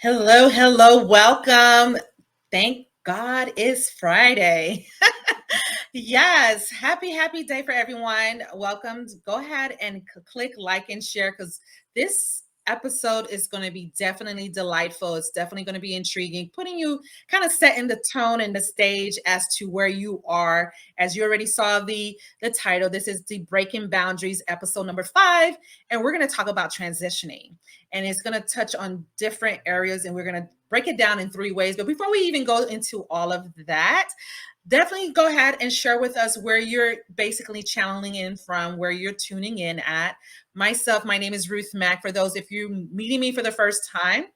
Hello, hello, welcome. Thank God it's Friday. Yes, happy day for everyone. Welcome. Go ahead and click like and share because this episode is going to be definitely delightful. It's definitely going to be intriguing, putting you kind of setting the tone and the stage as to where you are. As you already saw the title, this is the Breaking Boundaries episode number 5, and we're going to talk about transitioning. And it's going to touch on different areas, and we're going to break it down in 3 ways. But before we even go into all of that, definitely go ahead and share with us where you're basically channeling in from, where you're tuning in at. Myself, my name is Ruth Mack. For those, if you're meeting me for the first time,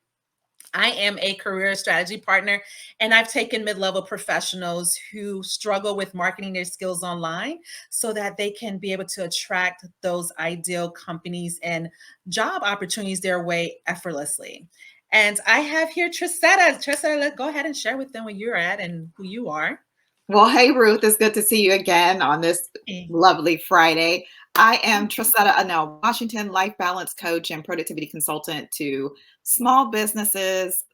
I am a career strategy partner, and I've taken mid level professionals who struggle with marketing their skills online so that they can be able to attract those ideal companies and job opportunities their way effortlessly. And I have here Trisetta. Trisetta, go ahead and share with them where you're at and who you are. Well, hey, Ruth, it's good to see you again on this lovely Friday. I am Trissetta Annell Washington, life balance coach and productivity consultant to small businesses,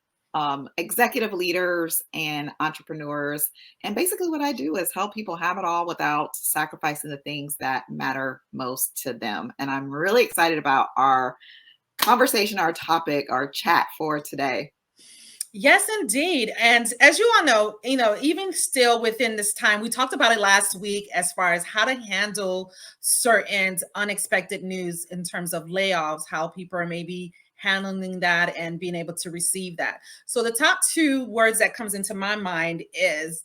executive leaders, and entrepreneurs. And basically, what I do is help people have it all without sacrificing the things that matter most to them. And I'm really excited about our conversation, our topic, our chat for today. Yes, indeed. And as you all know, even still within this time, we talked about it last week as far as how to handle certain unexpected news in terms of layoffs, how people are maybe handling that and being able to receive that. So the top 2 words that comes into my mind is,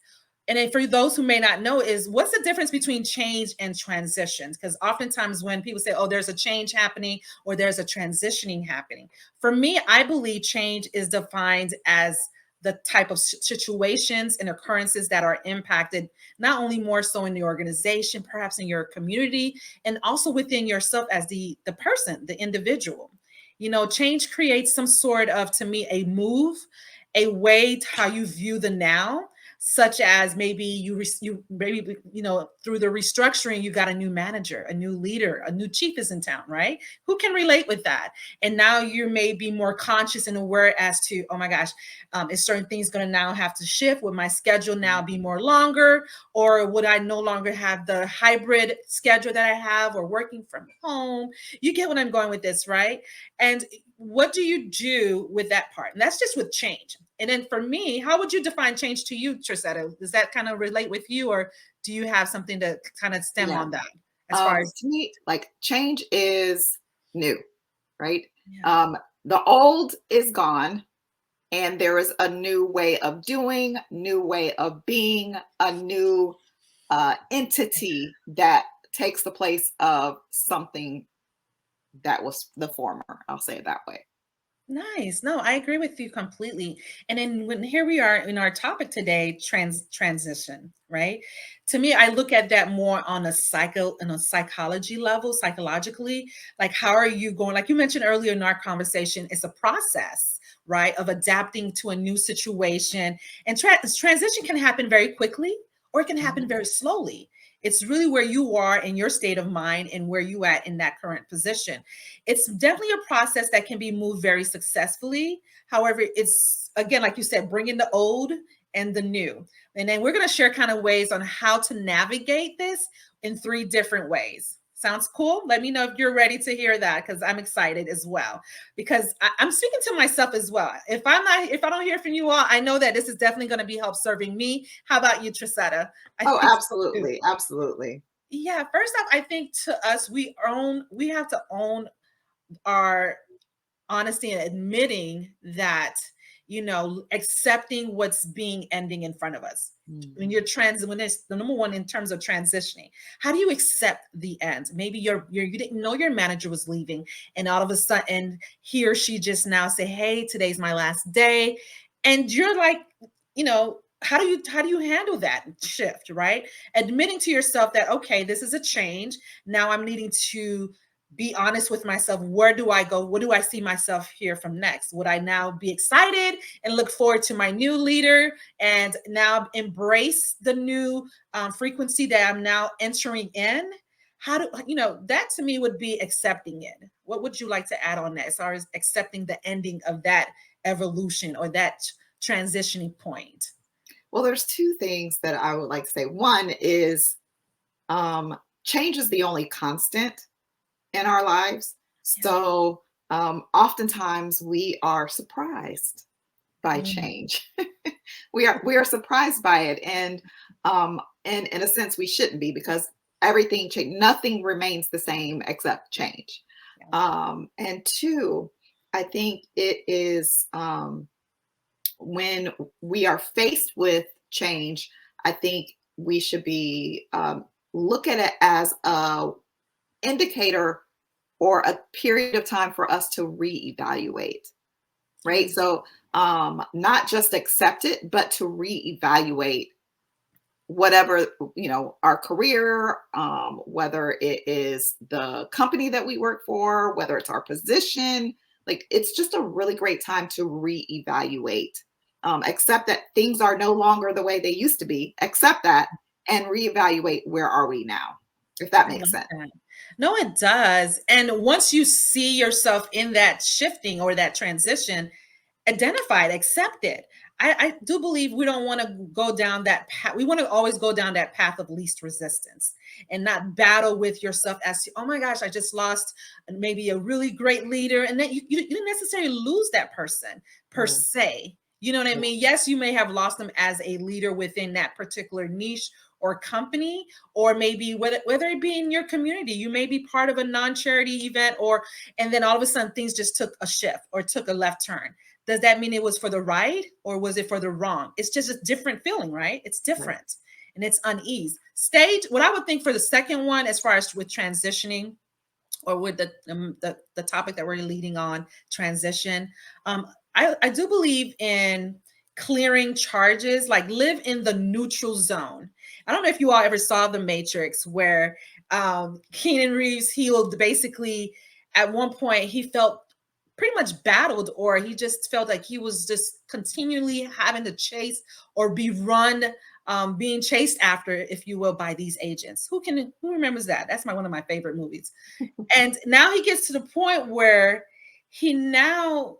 and then for those who may not know, is what's the difference between change and transitions? Because oftentimes when people say, oh, there's a change happening or there's a transitioning happening, for me, I believe change is defined as the type of situations and occurrences that are impacted, not only more so in the organization, perhaps in your community, and also within yourself as the person, the individual. Change creates some sort of, to me, a move, a way to how you view the now, such as maybe you maybe through the restructuring you got a new manager, a new leader, a new chief is in town, right? Who can relate with that? And now you may be more conscious and aware as to, oh my gosh, is certain things going to now have to shift? Would my schedule now be more longer, or would I no longer have the hybrid schedule that I have, or working from home? You get what I'm going with this, right? And what do you do with that part? And that's just with change. And then for me, how would you define change to you, Trisetta? Does that kind of relate with you, or do you have something to kind of stem Yeah. on that as far as? To me, like change is new, right? Yeah. The old is gone, and there is a new way of doing, new way of being, a new entity that takes the place of something that was the former. I'll say it that way. Nice. No, I agree with you completely. And then when here we are in our topic today, transition, right? To me, I look at that more on a psychology level, psychologically. Like, how are you going? Like you mentioned earlier in our conversation, it's a process, right, of adapting to a new situation. And transition can happen very quickly, or it can happen Mhm. very slowly. It's really where you are in your state of mind and where you at in that current position. It's definitely a process that can be moved very successfully. However, it's, again, like you said, bringing the old and the new. And then we're going to share kind of ways on how to navigate this in 3 different ways. Sounds cool? Let me know if you're ready to hear that, because I'm excited as well. Because I'm speaking to myself as well. If I don't hear from you all, I know that this is definitely going to be help serving me. How about you, Trisetta? I Oh, think so too. absolutely, absolutely. Yeah, first off, I think to us, we have to own our honesty and admitting that, accepting what's being ending in front of us. When Mhm. you're when it's the number one in terms of transitioning, how do you accept the end? Maybe you didn't know your manager was leaving, and all of a sudden he or she just now say, hey, today's my last day. And you're like, how do you handle that shift, right? Admitting to yourself that, okay, this is a change. Now I'm needing to be honest with myself. Where do I go? What do I see myself here from next? Would I now be excited and look forward to my new leader and now embrace the new frequency that I'm now entering in? How do that to me would be accepting it. What would you like to add on that as far as accepting the ending of that evolution or that transitioning point? Well, there's two things that I would like to say. One is change is the only constant in our lives. Yeah. So oftentimes we are surprised by Mm, change. We are surprised by it, and in a sense we shouldn't be, because everything change, nothing remains the same except change. yeah. And two, I think it is when we are faced with change, I think we should be look at it as a indicator or a period of time for us to reevaluate, right? Yeah. So not just accept it, but to reevaluate whatever, our career, whether it is the company that we work for, whether it's our position. Like, it's just a really great time to reevaluate, accept that things are no longer the way they used to be, accept that, and reevaluate, where are we now, if that I makes love sense. that. No, it does. And once you see yourself in that shifting or that transition, identify it, accept it. I do believe we don't want to go down that path. We want to always go down that path of least resistance and not battle with yourself as to, oh my gosh, I just lost maybe a really great leader. And then you didn't necessarily lose that person per Mm, se. You know what I yeah, mean? Yes, you may have lost them as a leader within that particular niche or company, or maybe whether it be in your community, you may be part of a non-charity event, or and then all of a sudden things just took a shift or took a left turn. Does that mean it was for the right or was it for the wrong? It's just a different feeling, right? It's right. different and it's unease. Stage, what I would think for the second one, as far as with transitioning or with the topic that we're leading on, transition, I do believe in clearing charges, like live in the neutral zone. I don't know if you all ever saw The Matrix, where Keanu Reeves, he will basically, at one point, he felt pretty much battled, or he just felt like he was just continually having to chase or be run, being chased after, if you will, by these agents. Who remembers that? That's one of my favorite movies. And now he gets to the point where he now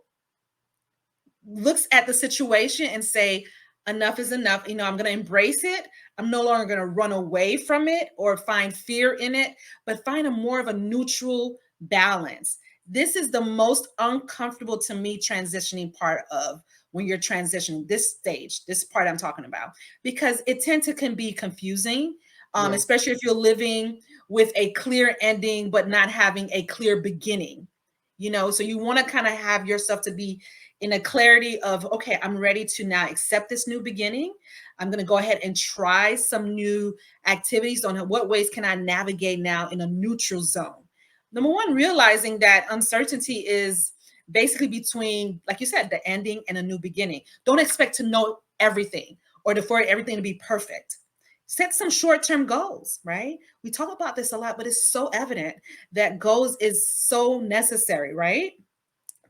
looks at the situation and say, enough is enough. I'm going to embrace it. I'm no longer going to run away from it or find fear in it, but find a more of a neutral balance. This is the most uncomfortable to me transitioning part of when you're transitioning, this stage, this part I'm talking about, because it can be confusing, Yeah. especially if you're living with a clear ending but not having a clear beginning. So you want to kind of have yourself to be in a clarity of, okay, I'm ready to now accept this new beginning. I'm going to go ahead and try some new activities on what ways can I navigate now in a neutral zone. Number one, realizing that uncertainty is basically between, like you said, the ending and a new beginning. Don't expect to know everything or for everything to be perfect. Set some short-term goals, right? We talk about this a lot, but it's so evident that goals is so necessary, right?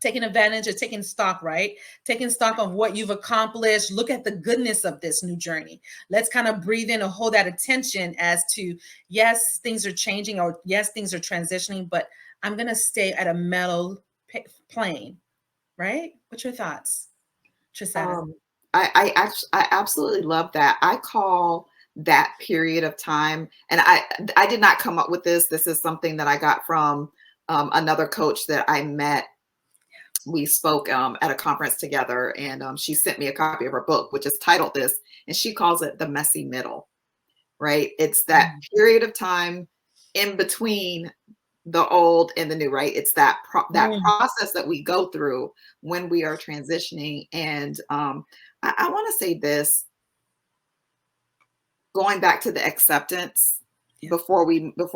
Taking advantage of taking stock, right? Taking stock of what you've accomplished. Look at the goodness of this new journey. Let's kind of breathe in and hold that attention as to, yes, things are changing, or yes, things are transitioning, but I'm going to stay at a mellow plane, right? What's your thoughts, Trisetta? Um, I absolutely love that. I call that period of time, and I did not come up with this. This is something that I got from another coach that I met. We spoke at a conference together, and she sent me a copy of her book, which is titled this, and she calls it the messy middle. Right? It's that Mm, period of time in between the old and the new, right? It's that mm, process that we go through when we are transitioning. And I want to say this, going back to the acceptance yeah. before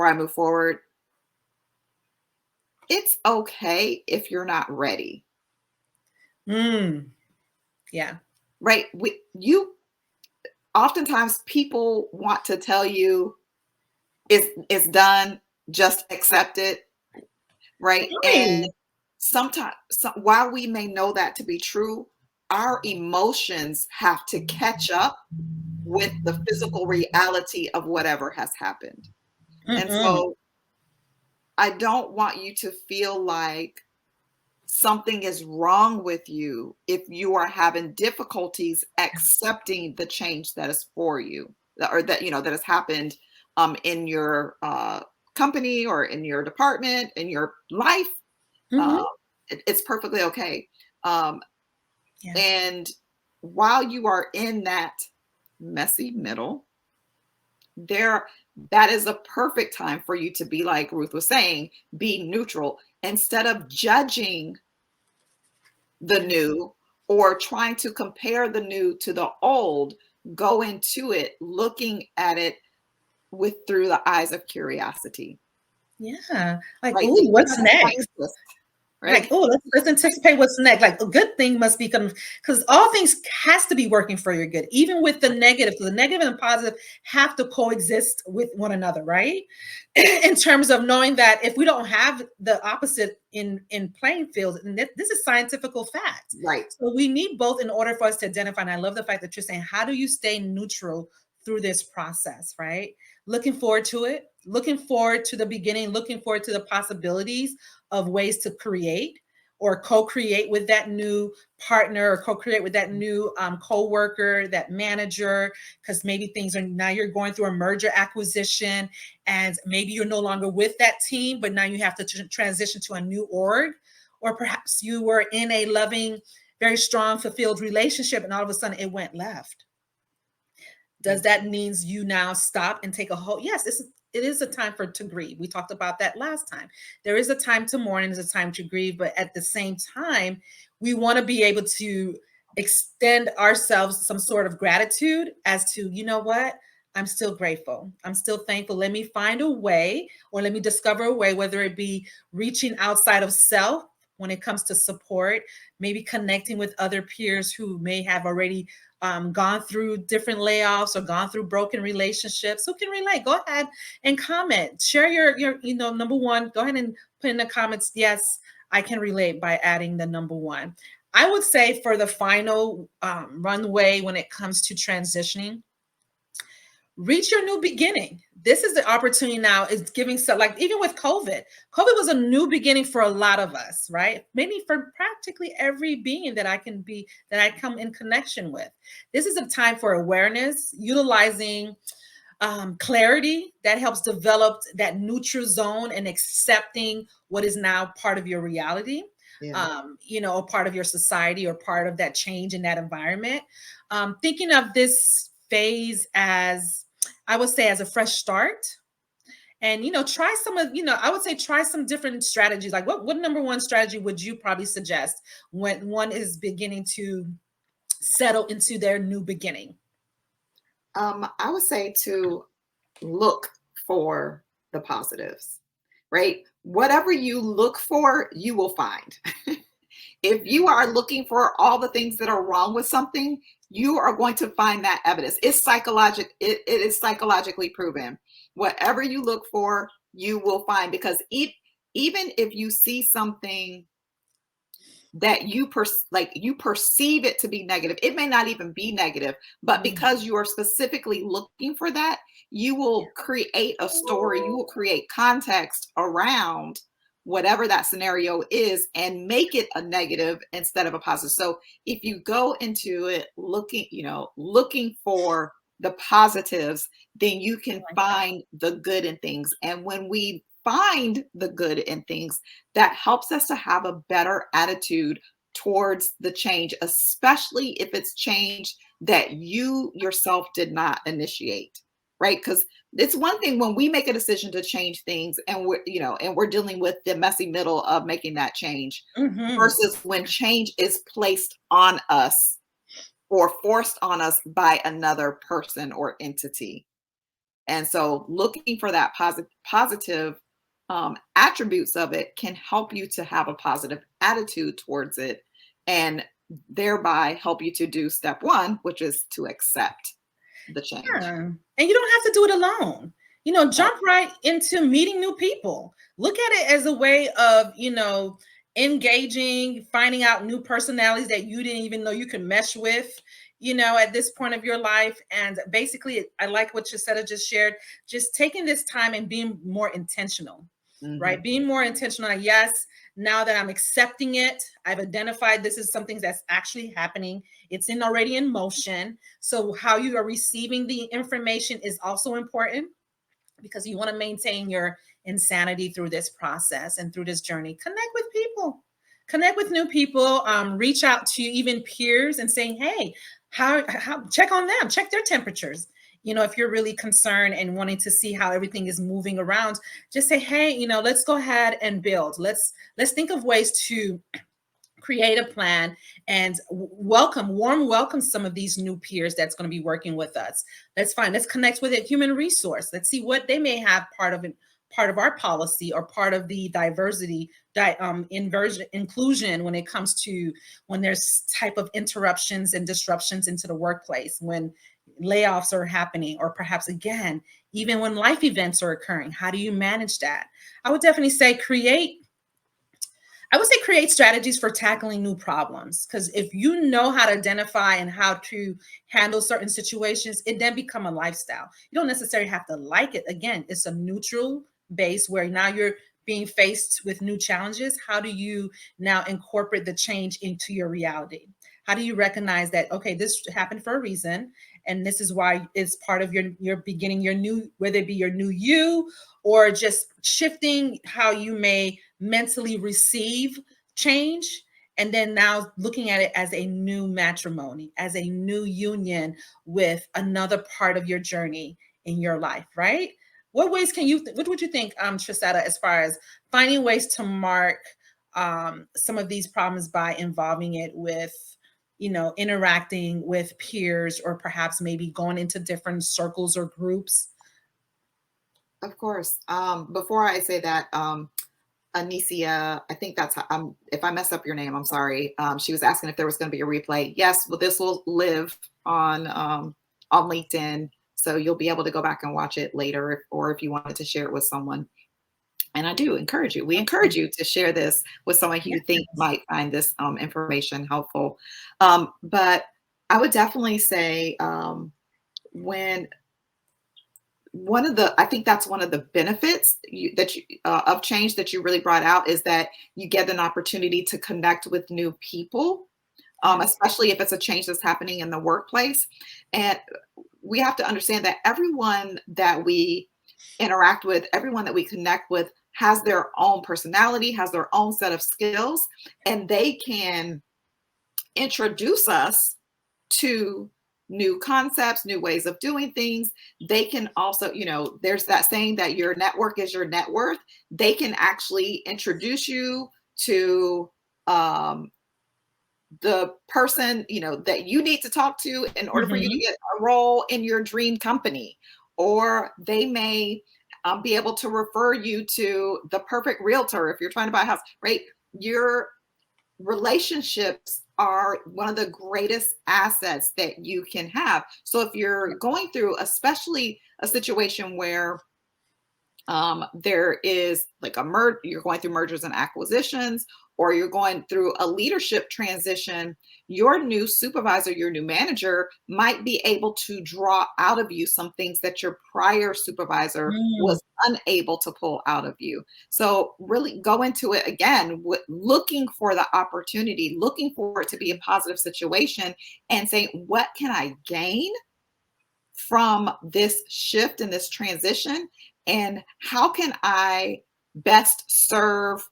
I move forward. It's okay if you're not ready, Mm, yeah. right? You oftentimes people want to tell you it's done, just accept it, right? And Right. sometimes, while we may know that to be true, our emotions have to catch up with the physical reality of whatever has happened. And Mm-mm. so I don't want you to feel like something is wrong with you if you are having difficulties accepting the change that is for you, or that, that has happened in your company or in your department, in your life. Mm-hmm. It's perfectly okay. Um, Yeah. and while you are in that messy middle, that is a perfect time for you to be, like Ruth was saying, be neutral instead of judging the new or trying to compare the new to the old. Go into it looking at it through the eyes of curiosity. Yeah. Like, Right? ooh, Think what's about a next? scientist, Like, right? oh, let's anticipate what's next. Like, a good thing must be coming because all things has to be working for your good, even with the negative. So the negative and the positive have to coexist with one another, right? In terms of knowing that if we don't have the opposite in playing fields, and this is scientific fact. Right. So we need both in order for us to identify. And I love the fact that you're saying, how do you stay neutral through this process, right? Looking forward to it, looking forward to the beginning, looking forward to the possibilities of ways to create or co-create with that new partner, or co-create with that new co-worker, that manager, because maybe things are, now you're going through a merger acquisition and maybe you're no longer with that team, but now you have to transition to a new org. Or perhaps you were in a loving, very strong, fulfilled relationship and all of a sudden it went left. Does that means you now stop and take a whole, yes, it is a time to grieve. We talked about that last time. There is a time to mourn and there's a time to grieve, but at the same time, we want to be able to extend ourselves some sort of gratitude as to, you know what? I'm still grateful. I'm still thankful. Let me find a way, or let me discover a way, whether it be reaching outside of self when it comes to support, maybe connecting with other peers who may have already gone through different layoffs or gone through broken relationships. Who can relate? Go ahead and comment. Share your number one. Go ahead and put in the comments, yes, I can relate, by adding the number one. I would say for the final runway when it comes to transitioning, reach your new beginning. This is the opportunity now, is giving, so like even with COVID was a new beginning for a lot of us, right? Maybe for practically every being that I come in connection with. This is a time for awareness, utilizing clarity that helps develop that neutral zone and accepting what is now part of your reality. Yeah. A part of your society or part of that change in that environment. Thinking of this phase as, I would say, as a fresh start. And try some of, I would say try some different strategies. Like what number one strategy would you probably suggest when one is beginning to settle into their new beginning? I would say to look for the positives, right? Whatever you look for, you will find. If you are looking for all the things that are wrong with something, you are going to find that evidence. It is psychologically proven. Whatever you look for, you will find, because even if you see something that you perceive it to be negative, it may not even be negative, but because you are specifically looking for that, you will create a story, you will create context around whatever that scenario is and make it a negative instead of a positive. So if you go into it looking for the positives, then you can find the good in things. And when we find the good in things, that helps us to have a better attitude towards the change, especially if it's change that you yourself did not initiate, right? Because it's one thing when we make a decision to change things and we're dealing with the messy middle of making that change, versus when change is placed on us or forced on us by another person or entity. And so looking for that positive attributes of it can help you to have a positive attitude towards it, and thereby help you to do step one, which is to accept the change. Yeah. And you don't have to do it alone. Jump right into meeting new people. Look at it as a way of, engaging, finding out new personalities that you didn't even know you could mesh with, at this point of your life. And basically, I like what Tracetta just shared, just taking this time and being more intentional, right? Being more intentional. Yes, now that I'm accepting it, I've identified this is something that's actually happening. It's already in motion. So how you are receiving the information is also important, because you want to maintain your insanity through this process and through this journey. Connect with people, connect with new people, reach out to even peers and saying, hey, how check on them, check their temperatures. If you're really concerned and wanting to see how everything is moving around, just say, hey, let's go ahead and build. Let's think of ways to create a plan and warm welcome some of these new peers that's going to be working with us. Let's connect with a human resource. Let's see what they may have part of our policy, or part of the diversity, inclusion, when it comes to when there's type of interruptions and disruptions into the workplace, when layoffs are happening, or perhaps, again, even when life events are occurring. How do you manage that? I would definitely say create strategies for tackling new problems, because if you know how to identify and how to handle certain situations, it then become a lifestyle. You don't necessarily have to like it. Again, it's a neutral base where now you're being faced with new challenges. How do you now incorporate the change into your reality? How do you recognize that, okay, this happened for a reason, and this is why it's part of your beginning, your new, whether it be your new you, or just shifting how you may mentally receive change, and then now looking at it as a new matrimony, as a new union with another part of your journey in your life, right? What ways what would you think, Trisetta, as far as finding ways to mark some of these problems by involving it with, interacting with peers, or perhaps maybe going into different circles or groups? Of course. Before I say that, Anicia, I think that's if I mess up your name, I'm sorry. She was asking if there was going to be a replay. Yes, well, this will live on LinkedIn, so you'll be able to go back and watch it later, or if you wanted to share it with someone. And I do encourage you. We encourage you to share this with someone who you think might find this information helpful. But I would definitely say when I think that's one of the benefits of change that you really brought out, is that you get an opportunity to connect with new people, especially if it's a change that's happening in the workplace. And we have to understand that everyone that we interact with, everyone that we connect with, has their own personality, has their own set of skills, and they can introduce us to new concepts, new ways of doing things. They can also, there's that saying that your network is your net worth. They can actually introduce you to the person, that you need to talk to in order for you to get a role in your dream company. Or they may be able to refer you to the perfect realtor if you're trying to buy a house, right? Your relationships are one of the greatest assets that you can have. So if you're going through, especially a situation where there is like you're going through mergers and acquisitions, or you're going through a leadership transition, your new supervisor, your new manager might be able to draw out of you some things that your prior supervisor was unable to pull out of you. So really go into it again, looking for the opportunity, looking for it to be a positive situation, and saying, what can I gain from this shift and this transition? And how can I best serve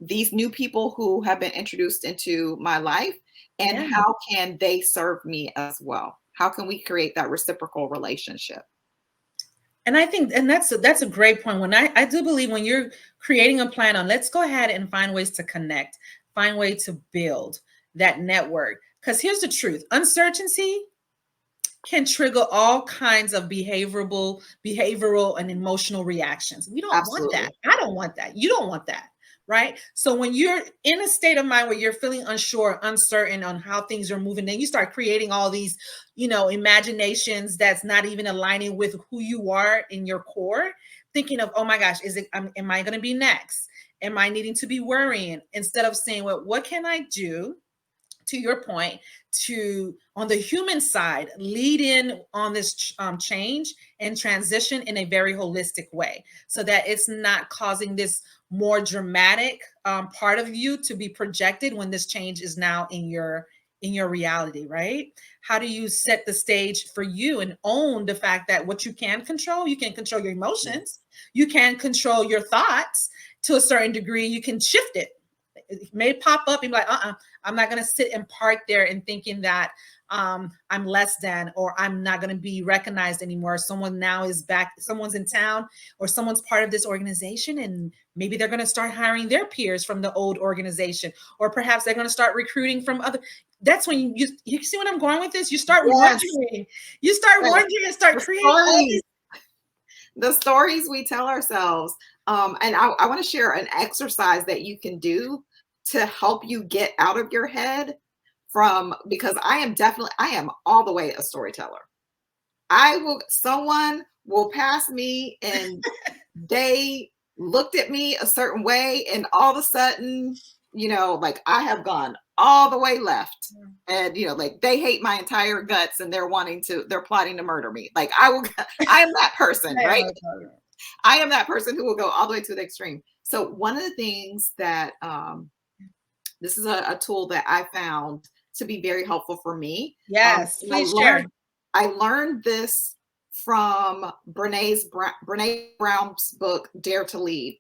these new people who have been introduced into my life? And how can they serve me as well? How can we create that reciprocal relationship? And I think, and that's a great point. When I do believe when you're creating a plan on, let's go ahead and find ways to connect, find ways to build that network. Because here's the truth: uncertainty can trigger all kinds of behavioral and emotional reactions. We don't want that. I don't want that. You don't want that. Right. So when you're in a state of mind where you're feeling unsure, uncertain on how things are moving, then you start creating all these, imaginations that's not even aligning with who you are in your core, thinking of, oh my gosh, am I going to be next? Am I needing to be worrying? Instead of saying, well, what can I do to your point, to on the human side, lead in on this change and transition in a very holistic way, so that it's not causing this more dramatic part of you to be projected when this change is now in your reality, right? How do you set the stage for you and own the fact that what you can control your emotions, you can control your thoughts to a certain degree, you can shift it. It may pop up and be like, I'm not going to sit and park there and thinking that I'm less than, or I'm not going to be recognized anymore. Someone now is back, someone's in town, or someone's part of this organization, and maybe they're going to start hiring their peers from the old organization, or perhaps they're going to start recruiting from other. That's when you see what I'm going with this. You start wondering, and start creating all these. The stories we tell ourselves. And I want to share an exercise that you can do to help you get out of your head because I am all the way a storyteller. Someone will pass me and they looked at me a certain way, and all of a sudden, like I have gone all the way left, and like they hate my entire guts and they're plotting to murder me. Like I am that person, right? I am that person who will go all the way to the extreme. So one of the things that this is a tool that I found to be very helpful for me. Yes, please share. I learned this from Brene Brown's book, Dare to Lead.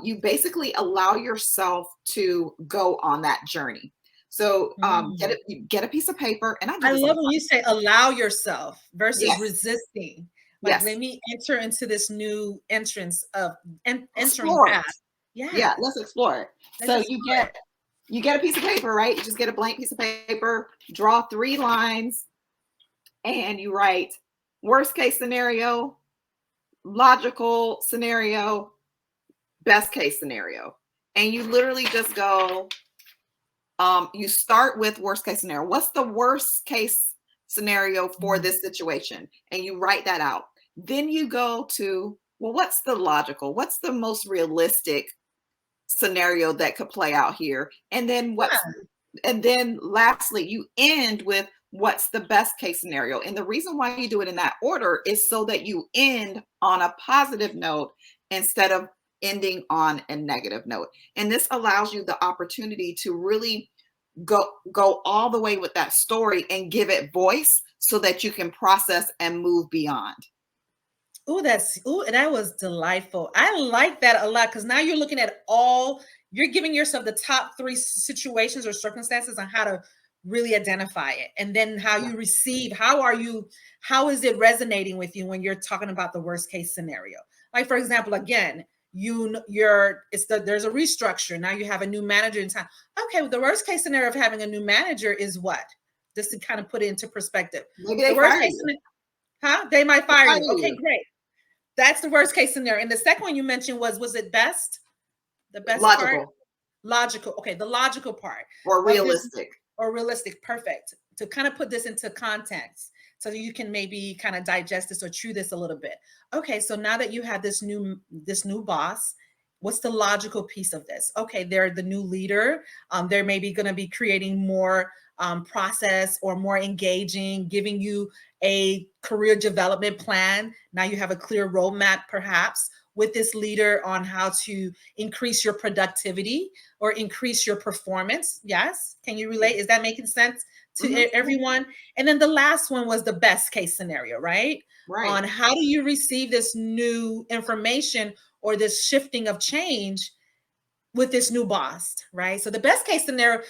You basically allow yourself to go on that journey. So get a piece of paper, and I love when you say allow yourself versus resisting. Like, let me enter into this new entering path. Yeah, let's explore it. So you get a piece of paper, right? You just get a blank piece of paper, draw 3 lines, and you write worst case scenario, logical scenario, best case scenario. And you literally just go, you start with worst case scenario. What's the worst case scenario for this situation? And you write that out. Then you go to, well, what's the logical? What's the most realistic scenario that could play out here? And then and then lastly, you end with what's the best case scenario. And the reason why you do it in that order is so that you end on a positive note instead of ending on a negative note. And this allows you the opportunity to really go all the way with that story and give it voice so that you can process and move beyond. That was delightful. I like that a lot, because now you're looking at you're giving yourself the top 3 situations or circumstances on how to really identify it, and then how you receive. How is it resonating with you when you're talking about the worst case scenario? Like, for example, again, there's a restructure. Now you have a new manager in town. Okay, well, the worst case scenario of having a new manager is what? Just to kind of put it into perspective. Maybe they fire you. They might fire you. Okay, great. That's the worst case scenario. And the second one you mentioned was it best? The best logical part? Logical. Okay, the logical part. Or realistic. Perfect. To kind of put this into context so that you can maybe kind of digest this or chew this a little bit. Okay, so now that you have this new boss, what's the logical piece of this? Okay, they're the new leader. They're maybe going to be creating more process or more engaging, giving you a career development plan. Now you have a clear roadmap, perhaps, with this leader on how to increase your productivity or increase your performance. Yes. Can you relate? Is that making sense to everyone? And then the last one was the best case scenario, right? Right. On how do you receive this new information or this shifting of change with this new boss, right? So the best case scenario,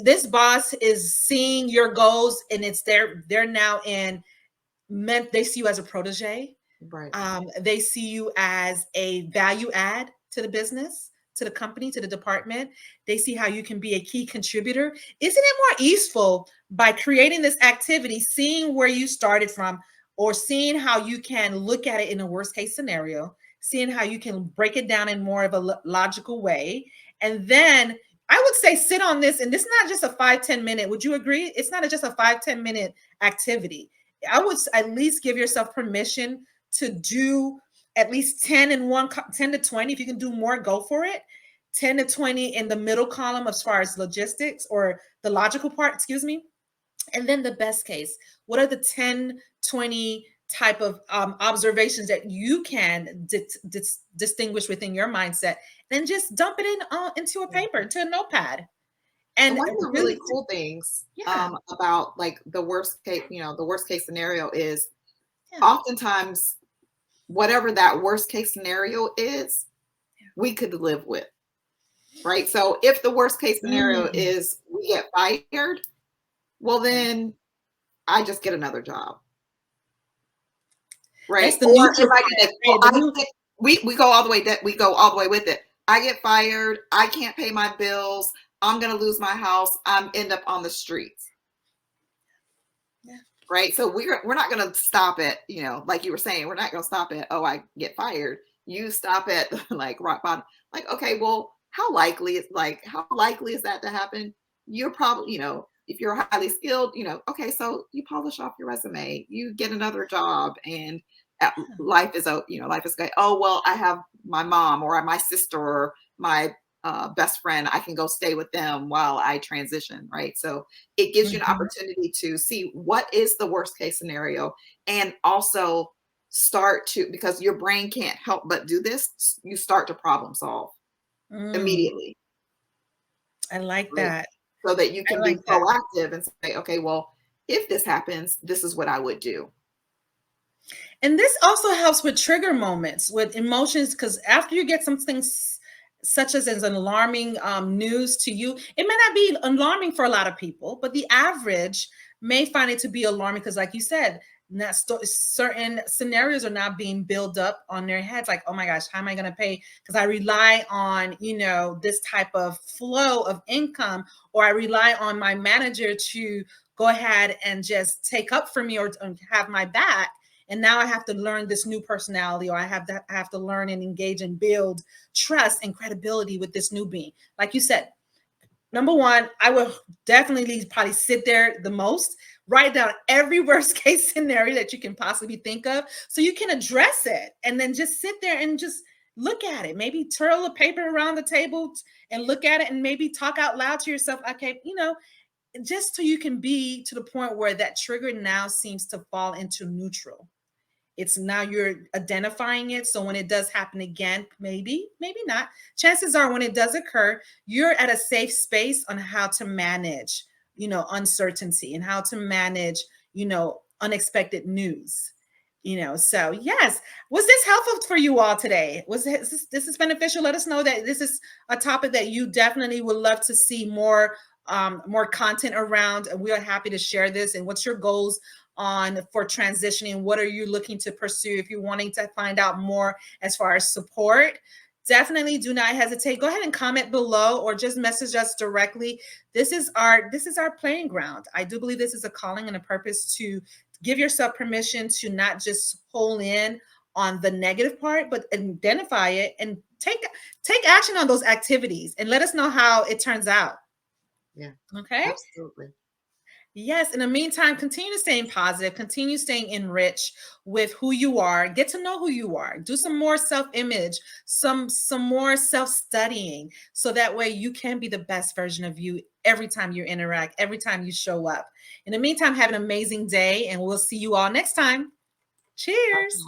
this boss is seeing your goals, and they're now they see you as a protege. Right. They see you as a value add to the business, to the company, to the department. They see how you can be a key contributor. Isn't it more easeful by creating this activity, seeing where you started from, or seeing how you can look at it in a worst case scenario, seeing how you can break it down in more of a logical way. And then I would say sit on this, and this is not just a 5-10 minute. Would you agree? It's not just a 5-10 minute activity. I would at least give yourself permission to do at least 10 to 20. If you can do more, go for it. 10 to 20 in the middle column as far as logistics or the logical part, excuse me. And then the best case, what are the 10, 20 type of observations that you can distinguish within your mindset, then just dump it into a paper, into a notepad. And And one of the really cool things yeah, about like the worst case, the worst case scenario is yeah, oftentimes whatever that worst case scenario is, we could live with, right? So if the worst case scenario mm, is we get fired, well, yeah. then I just get another job, That's right? the Or if neutral I part, get, right? The new, we go all the way that we go all the way with it. I get fired, I can't pay my bills, I'm gonna lose my house, I'm end up on the streets. yeah. Right. So we're not gonna stop at, like you were saying, we're not gonna stop at, oh, I get fired. You stop at like rock bottom. Like, okay, well, how likely is that to happen? You're probably, if you're highly skilled, okay, so you polish off your resume, you get another job, and life is, life is good. Oh, well, I have my mom or my sister or my best friend. I can go stay with them while I transition, right? So it gives you an Mhm. opportunity to see what is the worst case scenario, and also start to, because your brain can't help but do this, you start to problem solve Mm, immediately, I like right? that. So that you I can like be that. proactive and say, okay, well, if this happens, this is what I would do. And this also helps with trigger moments with emotions, because after you get something such as an alarming news to you, it may not be alarming for a lot of people, but the average may find it to be alarming because, like you said, certain scenarios are now being built up on their heads. Like, oh my gosh, how am I going to pay? Because I rely on, this type of flow of income, or I rely on my manager to go ahead and just take up for me or have my back, and now I have to learn this new personality, or I have to learn and engage and build trust and credibility with this new being. Like you said, number one, I would definitely probably sit there the most, write down every worst case scenario that you can possibly think of so you can address it, and then just sit there and just look at it. Maybe twirl a paper around the table and look at it, and maybe talk out loud to yourself. Okay, just so you can be to the point where that trigger now seems to fall into neutral. It's now you're identifying it. So when it does happen again, maybe not. Chances are when it does occur, you're at a safe space on how to manage, uncertainty, and how to manage, unexpected news. So yes, was this helpful for you all today? Was this is beneficial? Let us know that this is a topic that you definitely would love to see more content around, and we are happy to share this. And what's your goals on for transitioning? What are you looking to pursue? If you're wanting to find out more as far as support, definitely do not hesitate. Go ahead and comment below, or just message us directly. This is our playing ground. I do believe this is a calling and a purpose to give yourself permission to not just hole in on the negative part, but identify it and take action on those activities, and let us know how it turns out. Yeah, Okay. absolutely. Yes. In the meantime, continue staying positive, continue staying enriched with who you are. Get to know who you are. Do some more self-image, some more self-studying, so that way you can be the best version of you every time you interact, every time you show up. In the meantime, have an amazing day, and we'll see you all next time. Cheers.